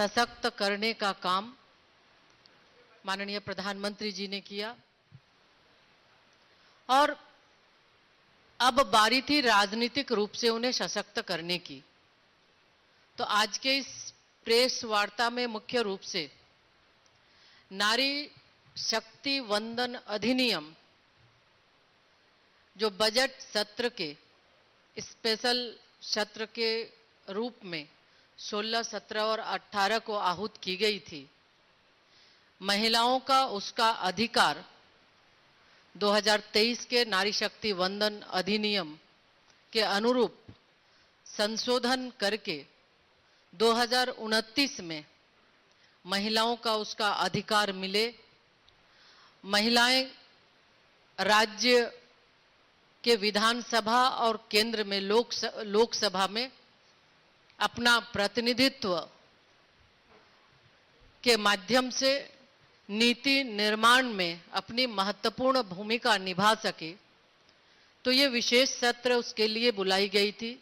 सशक्त करने का काम माननीय प्रधानमंत्री जी ने किया और अब बारी थी राजनीतिक रूप से उन्हें सशक्त करने की। तो आज के इस प्रेस वार्ता में मुख्य रूप से नारी शक्ति वंदन अधिनियम जो बजट सत्र के स्पेशल सत्र के रूप में 16, 17 और 18 को आहूत की गई थी, महिलाओं का उसका अधिकार 2023 के नारी शक्ति वंदन अधिनियम के अनुरूप संशोधन करके 2029 में महिलाओं का उसका अधिकार मिले, महिलाएं राज्य के विधानसभा और केंद्र में लोकसभा में अपना प्रतिनिधित्व के माध्यम से नीति निर्माण में अपनी महत्वपूर्ण भूमिका निभा सके। तो ये विशेष सत्र उसके लिए बुलाई गई थी।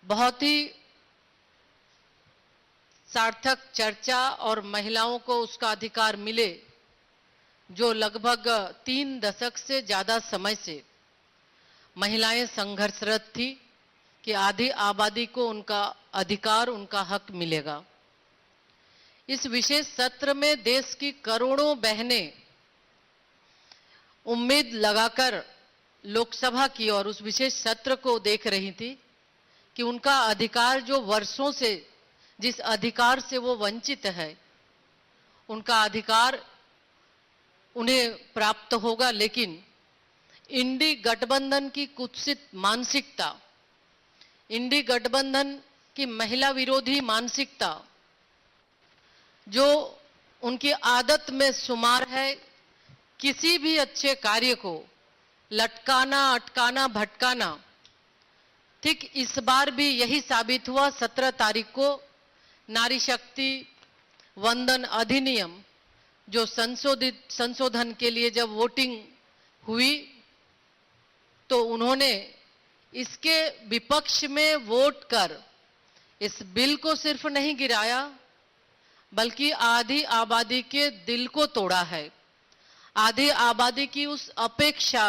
बहुत ही सार्थक चर्चा और महिलाओं को उसका अधिकार मिले जो लगभग 3 दशक से ज़्यादा समय से महिलाएं संघर्षरत थी कि आधी आबादी को उनका अधिकार, उनका हक मिलेगा। इस विशेष सत्र में देश की करोड़ों बहनें उम्मीद लगाकर लोकसभा की और उस विशेष सत्र को देख रही थी कि उनका अधिकार जो वर्षों से जिस अधिकार से वो वंचित है, उनका अधिकार उन्हें प्राप्त होगा। लेकिन इंडी गठबंधन की कुत्सित मानसिकता, इंडी गठबंधन की महिला विरोधी मानसिकता जो उनकी आदत में शुमार है, किसी भी अच्छे कार्य को लटकाना, अटकाना, भटकाना, ठीक इस बार भी यही साबित हुआ। 17 तारीख को नारी शक्ति वंदन अधिनियम जो संशोधन के लिए जब वोटिंग हुई तो उन्होंने इसके विपक्ष में वोट कर इस बिल को सिर्फ नहीं गिराया बल्कि आधी आबादी के दिल को तोड़ा है। आधी आबादी की उस अपेक्षा,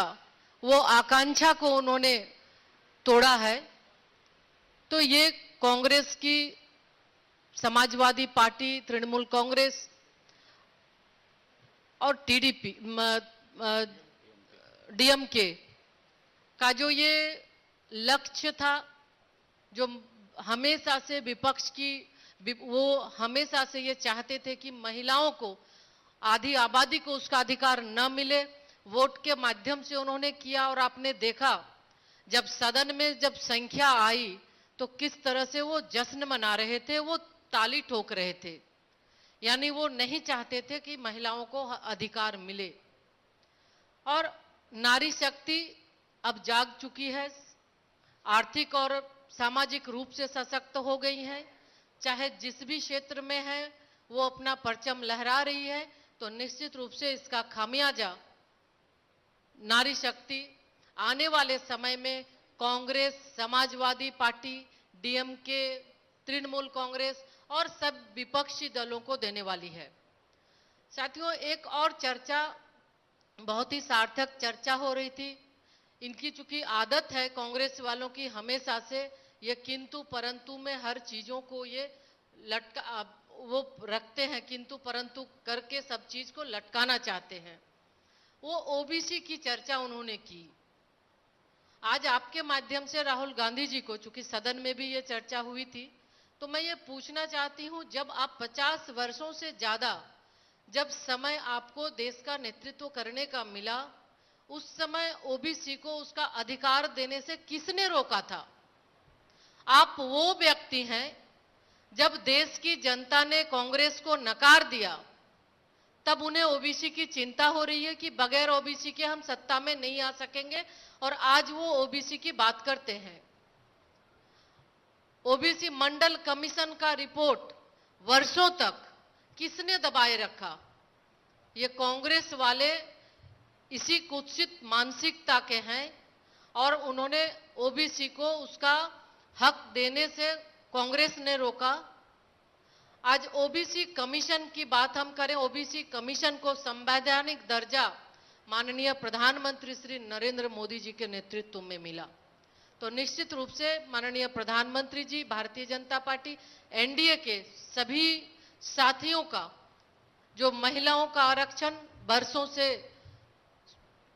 वो आकांक्षा को उन्होंने तोड़ा है। तो ये कांग्रेस की, समाजवादी पार्टी, तृणमूल कांग्रेस और टीडीपी, डीएमके का जो ये लक्ष्य था, जो हमेशा से विपक्ष की, वो हमेशा से ये चाहते थे कि महिलाओं को, आधी आबादी को उसका अधिकार न मिले, वोट के माध्यम से उन्होंने किया। और आपने देखा जब सदन में जब संख्या आई तो किस तरह से वो जश्न मना रहे थे, वो ताली ठोक रहे थे। यानी वो नहीं चाहते थे कि महिलाओं को अधिकार मिले। और नारी शक्ति अब जाग चुकी है, आर्थिक और सामाजिक रूप से सशक्त हो गई है, चाहे जिस भी क्षेत्र में है वो अपना परचम लहरा रही है। तो निश्चित रूप से इसका खामियाजा नारी शक्ति आने वाले समय में कांग्रेस, समाजवादी पार्टी, डीएमके, तृणमूल कांग्रेस और सब विपक्षी दलों को देने वाली है। साथियों, एक और चर्चा, बहुत ही सार्थक चर्चा हो रही थी। इनकी चूंकि आदत है कांग्रेस वालों की हमेशा से ये किंतु परंतु में हर चीजों को ये वो रखते हैं, किंतु परंतु करके सब चीज को लटकाना चाहते हैं। वो ओबीसी की चर्चा उन्होंने की। आज आपके माध्यम से राहुल गांधी जी को, चूंकि सदन में भी ये चर्चा हुई थी, तो मैं ये पूछना चाहती हूं, जब आप 50 वर्षों से ज्यादा जब समय आपको देश का नेतृत्व करने का मिला, उस समय ओबीसी को उसका अधिकार देने से किसने रोका था? आप वो व्यक्ति हैं, जब देश की जनता ने कांग्रेस को नकार दिया तब उन्हें ओबीसी की चिंता हो रही है कि बगैर ओबीसी के हम सत्ता में नहीं आ सकेंगे, और आज वो ओबीसी की बात करते हैं। ओबीसी मंडल कमीशन का रिपोर्ट वर्षों तक किसने दबाए रखा? ये कांग्रेस वाले इसी कुत्सित मानसिकता के हैं, और उन्होंने ओबीसी को उसका हक देने से कांग्रेस ने रोका। आज ओबीसी कमीशन की बात हम करें, ओबीसी कमीशन को संवैधानिक दर्जा माननीय प्रधानमंत्री श्री नरेंद्र मोदी जी के नेतृत्व में मिला। तो निश्चित रूप से माननीय प्रधानमंत्री जी, भारतीय जनता पार्टी, एनडीए के सभी साथियों का जो महिलाओं का आरक्षण वर्षों से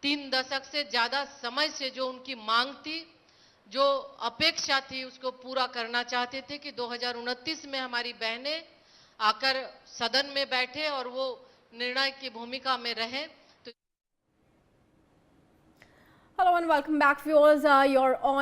3 दशक से ज्यादा समय से जो उनकी मांग थी, जो अपेक्षा थी, उसको पूरा करना चाहते थे कि 2029 में हमारी बहनें आकर सदन में बैठे और वो निर्णय की भूमिका में रहें। Hello and welcome back, viewers. You're on